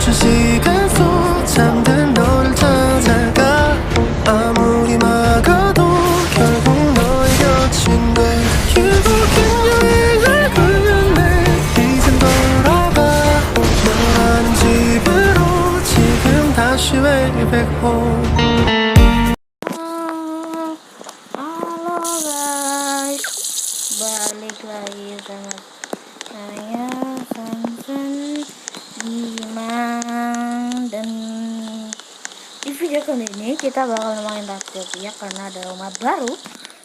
멈춘 시간 속 잠든 너를 찾아가 아무리 막아도 결국 너의 곁인 걸 결국엔 여행을 끝내 이젠 돌아가 너라는 집으로 지금 다시 way back home. Halo guys, balik lagi sama saya Sansan Diman. Dan di video kali ini kita bakal main Raftopia karena ada rumah baru.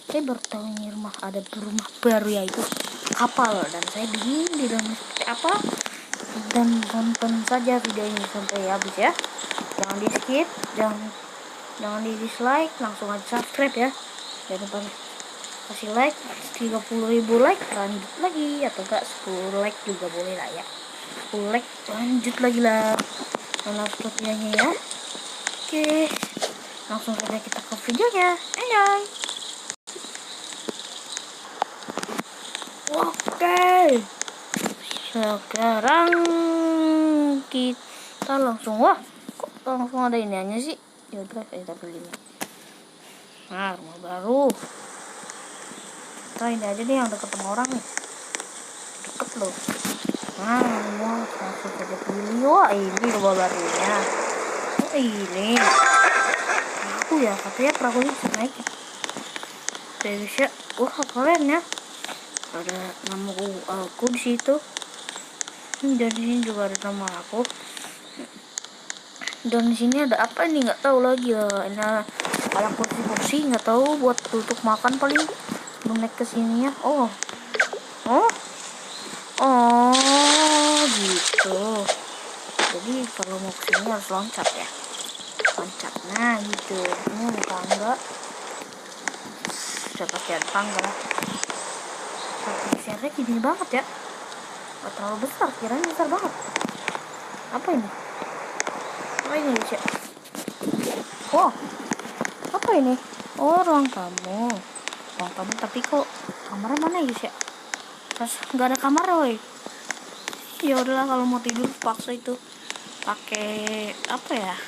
Saya baru tahu ini ada rumah baru, yaitu kapal, dan saya bingung di dalamnya seperti apa. Dan tonton saja video ini sampai habis ya, jangan di skip, jangan di dislike, langsung aja subscribe ya. Jangan lupa kasih like, 30.000 like lanjut lagi, atau enggak 10 like juga boleh lah ya. 10 like lanjut lagi lah Raftopia-nya ya. Oke, langsung saja kita ke videonya. Enjoy. Oke, sekarang kita langsung, wah kok langsung ada iniannya sih. Ya udah, kita beli ini. Nah, rumah baru. Nah, ini aja nih yang deket sama orang nih. Deket loh. Nah, mau langsung saja pilih. Wah, ini rumah barunya. Oh, ini. Perahu ya, katanya perahunya bisa naik. Bisa. Wah, keren ya. Ada nama aku di situ. Dan di sini juga ada nama aku. Dan di sini ada apa ini, nggak tahu lagi lah. Ini ada kursi nggak tahu, buat duduk makan paling. Belum naik ke sini ya. Oh gitu. Jadi kalau mau ke sini harus loncat ya. Loncat, nah gitu. Ini ada tangga. Sudah pasti ada tangga lah. Tapi gini banget ya. Gak terlalu besar, kiranya besar banget. Apa ini? Apa ini guys ya? Oh, apa ini? Oh, ruang tamu. Ruang tamu, tapi kok kamarnya mana guys ya? Terus nggak ada kamar woy. Ya udahlah, kalau mau tidur paksa itu pakai apa ya?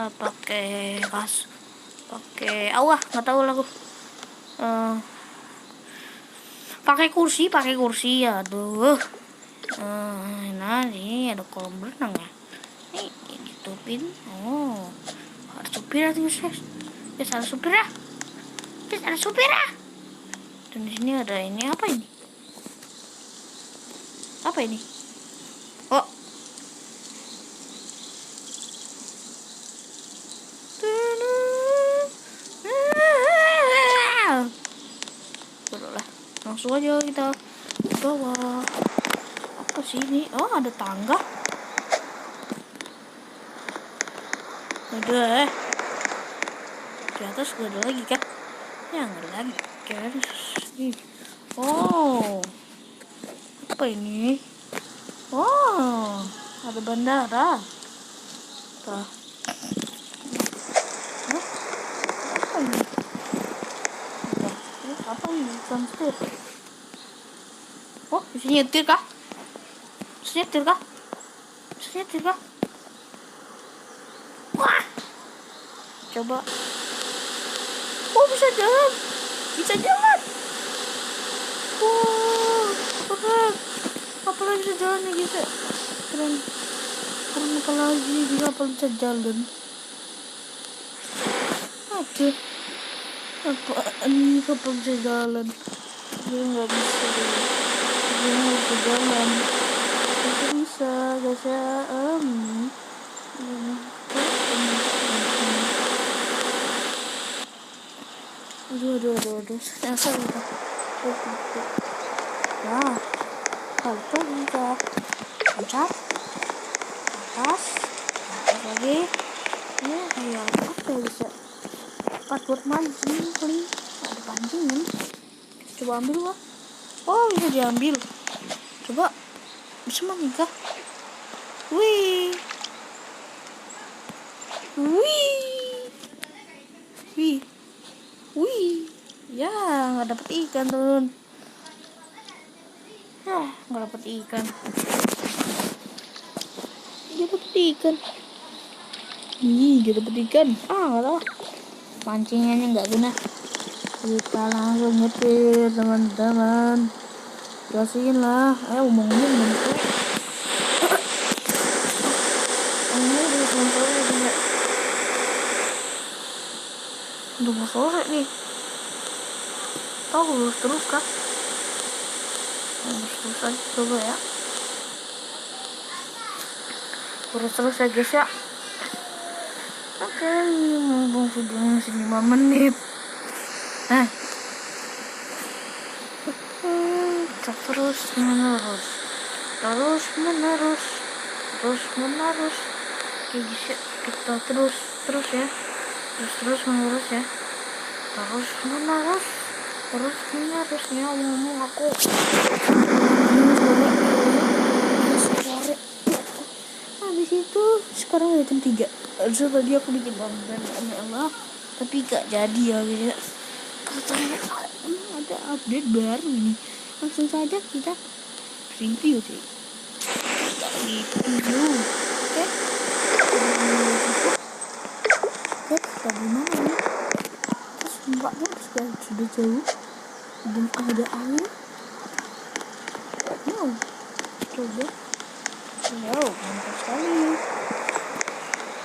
Pakai nggak tahu lah aku. Pakai kursi ya. Aduh. Nah, ini ada kolam renang ya. Nih, ditutupin. Oh, ada supir tuh guys. Guys, ada supir ya. Dan di sini ada ini, apa ini? Apa ini? Oh. Udahlah, langsung aja kita ke bawah. Apa sih ini? Oh, ada tangga. Udah, di atas gak ada lagi kan? Ya nggak ada lagi kan? Oh, apa ini? Oh, ada bandara. Tuh. Apa ini? Apa ini? Setir. Oh, bisa nyetir kah? Wah, coba. Oh, bisa jalan. Oh, keren. Apalagi bisa jalan nih gitu. Keren apalagi bisa jalan. Aduh, apaan ini kapal bisa jalan? Dia nggak bisa jalan. Itu bisa guys ya. Aduh, selesai udah. Nah, kalau itu bisa loncat atas lagi. Ya, kayak apa ya, bisa buat mancing kali. Ada pancingin. Coba ambil lah. Oh, bisa diambil. Coba bisa mancing kah? Wih. Ya, nggak dapet ikan, teman. Nggak dapet ikan. Nggak dapet ikan. Nggak dapet ikan. Nggak tahu. Pancingannya nggak guna. Kita langsung nyetir teman-teman. Jelasin lah. Ngomongin bentuk. Ini udah sore juga. Udah mau sore nih. Tahu lurus terus kan? Lurus terus aja coba ya. Lurus terus ya guys ya. Oke, mumpung sudah masih 5 menit. Terus menerus. Oke guys ya, kita terus ya. Terus menerus ya. Terus menerus ya, ngomong aku. Sore. Habis itu sekarang udah jam 3. Harusnya tadi aku bikin konten Allah, tapi gak jadi ya guys ya. Katanya ada update baru nih. Langsung saja kita review sih. Kita review. Oke. Kita di mana nih? Terus mbaknya sudah jauh. Dan ada angin. Coba. Mantap sekali.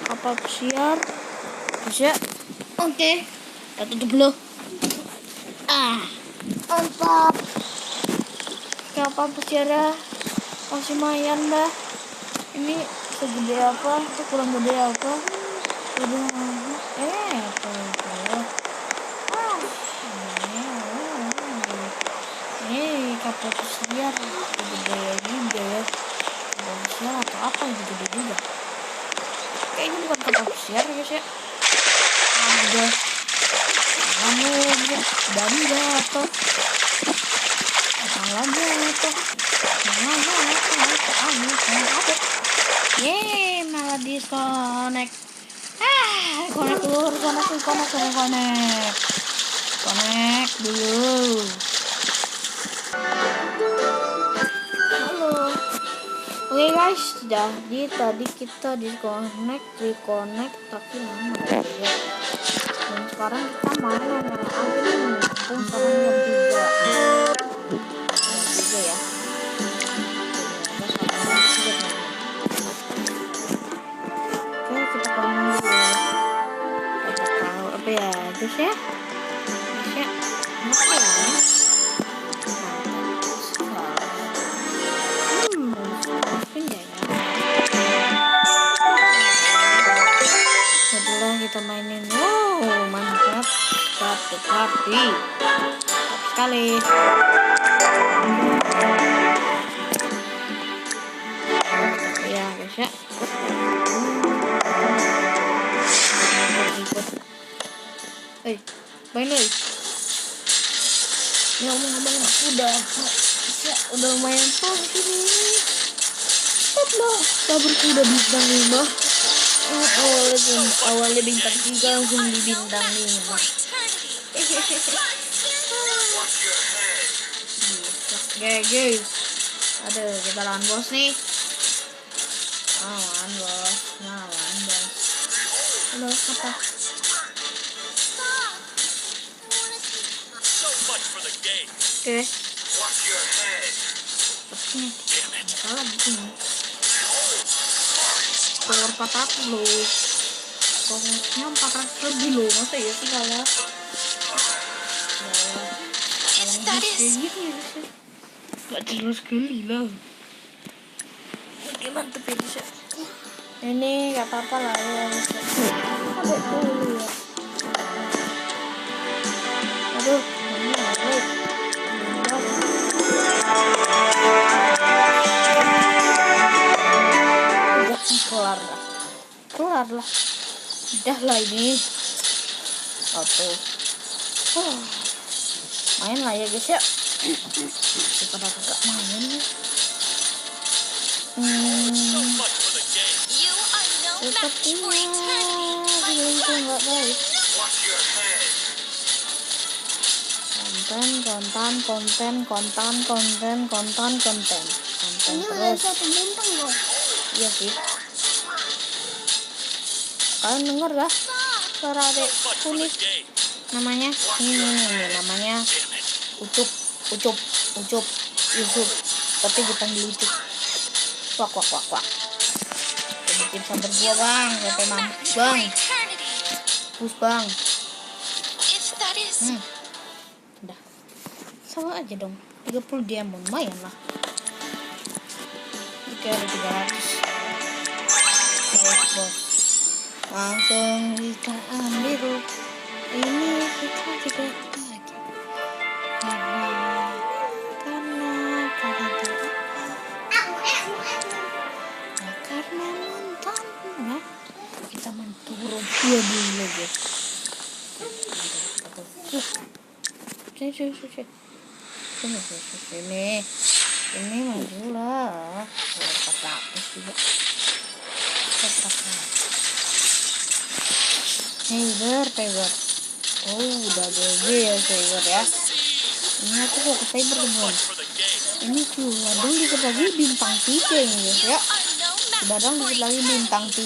Kapal pesiar. Bisa. Oke. Kita tutup dulu. Mantap. Kapal pesiar masih lumayan dah. Ini segede apa? Itu kurang gede apa? Udah ini kapal pesiar gede juga ya. Kapal pesiar atau apa yang gede juga? Kayaknya bukan kapal pesiar guys ya. Ada kamu ya, dan jatuh. Malah disconnect. Connect dulu, connect dulu. Halo. Oke guys, jadi tadi kita reconnect tapi lama ya. Dan sekarang kita main aja nih, mumpung sekarang jam 3 ya. Oke, kita komen dulu ya. Kita tahu apa ya guys ya. Apa ya? Setelah kita mainin, mantap, tapi sekali. Ya guys ya. Main nih. Ya ngomong udah lumayan tuh sini. Sabarku udah bintang 5. Awalnya bintang 3 langsung di bintang 5. Guys. Aduh, kita lawan bos nih. Lawan bos. Halo, apa? Oke. Salah begini. Power 400 loh. Pokoknya 400 lebih loh. Masa ya sih kalah? Kayak gini sih. Gak jelas sekali lah. Oke, mantep ya bisa. Ini gak apa-apa lah ya. Aduh dulu ya. Aduh, ini baik. Udah kelar lah. Udah lah ini. Main lah ya guys ya. Daripada kagak main nih. Sepertinya itu nggak baik. Ini udah terus. 1 bintang dong. Iya sih. Kalian denger gak suara adekku nih? Namanya ini namanya Ucup, Yusuf. Tapi dipanggil Ucup. Wak. Bikin sabar gua bang, sampai mampus bang. Bus bang. Udah. Sama aja dong. 30 diamond lumayan lah. Oke, ada 300. Bos. Langsung kita ambil. Ini kita tidak lagi. Karena montannya kita menturun dia dulu guys. Sini maju lah. 400 juga. Tiger. Oh, udah GG ya Tiger ya. Ini aku kok ke Cyber teman. Ini tuh Badang dikit lagi bintang 3 ini guys ya. Badang dikit lagi bintang 3.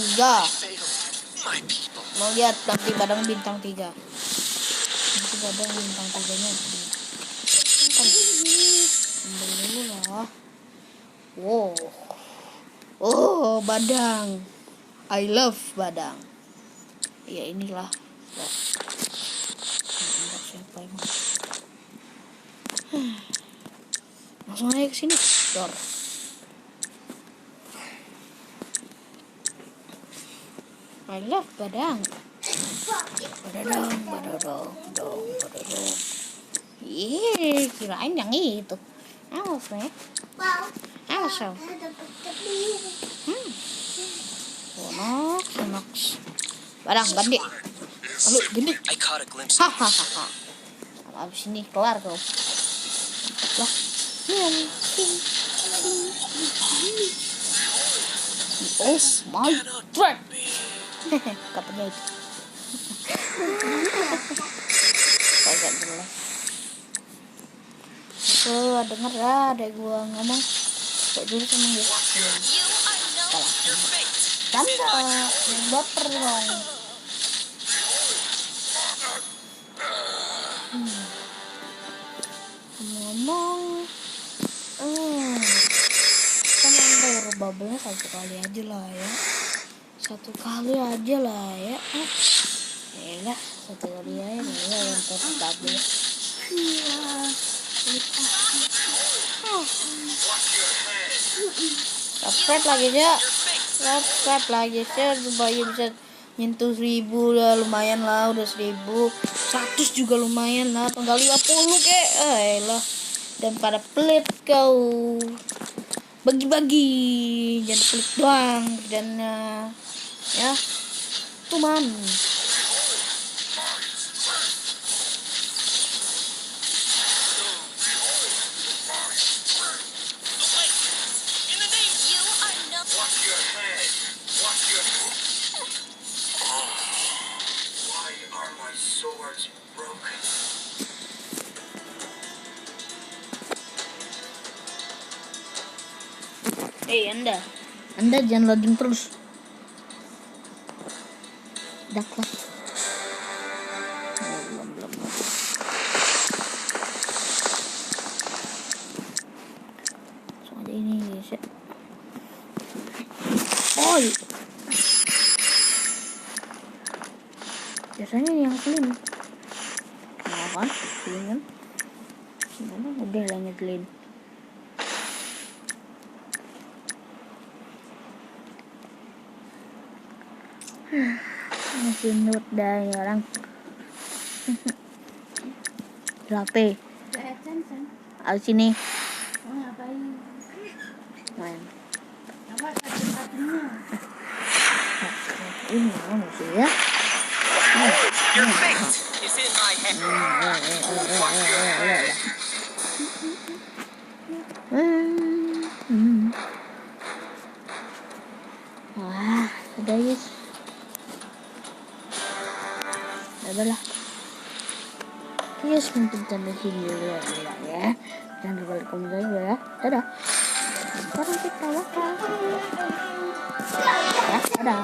Mau lihat nanti Badang bintang 3. Nanti Badang bintang 3-nya. Ambil dulu lah. Wow. Oh, Badang. I love Badang. Ya inilah. Siapa emang? Langsung aja ke sini. Dor. I love Badang. Badadong. Ih, kirain yang itu. Awas nih. Awas. Sonox. Badang ganti. Lalu ganti. Hahaha. Abis ini kelar kau. Lah. Oh my god. Katanya itu. Kagak jelas. Tuh denger ya adek gua ngomong. Kayak dulu sama dia. Salah. Baper dong. Ngomong kan ada bubble-nya satu kali aja lah ya. Elah, satu kali aja ya yang bubble. Subscribe lagi share supaya bisa nyentuh 1000 lah, lumayan lah, udah 1000. 100 juga lumayan lah, tinggal 50 kek. Elah, dan pada pelit kau. Bagi-bagi, jangan pelit doang dan ya. Tuman. Anda jangan loading terus. Daklah. Belum. Soalnya ini guys ya. Oh. Biasanya yang clean. Kan? Clean kan? Gimana udah lah ngedelin. Masih nut dah ya orang. Berapa? Ayo sini. Ngapain? Main. Apa satu-satunya? Ini mau sih ya. Your fate is in my hand. Wah, udah guys. Udah lah. Yes, guys untuk channel video ya. Jangan lupa like, komen juga ya. Dadah. Sekarang kita bakal ya, dadah.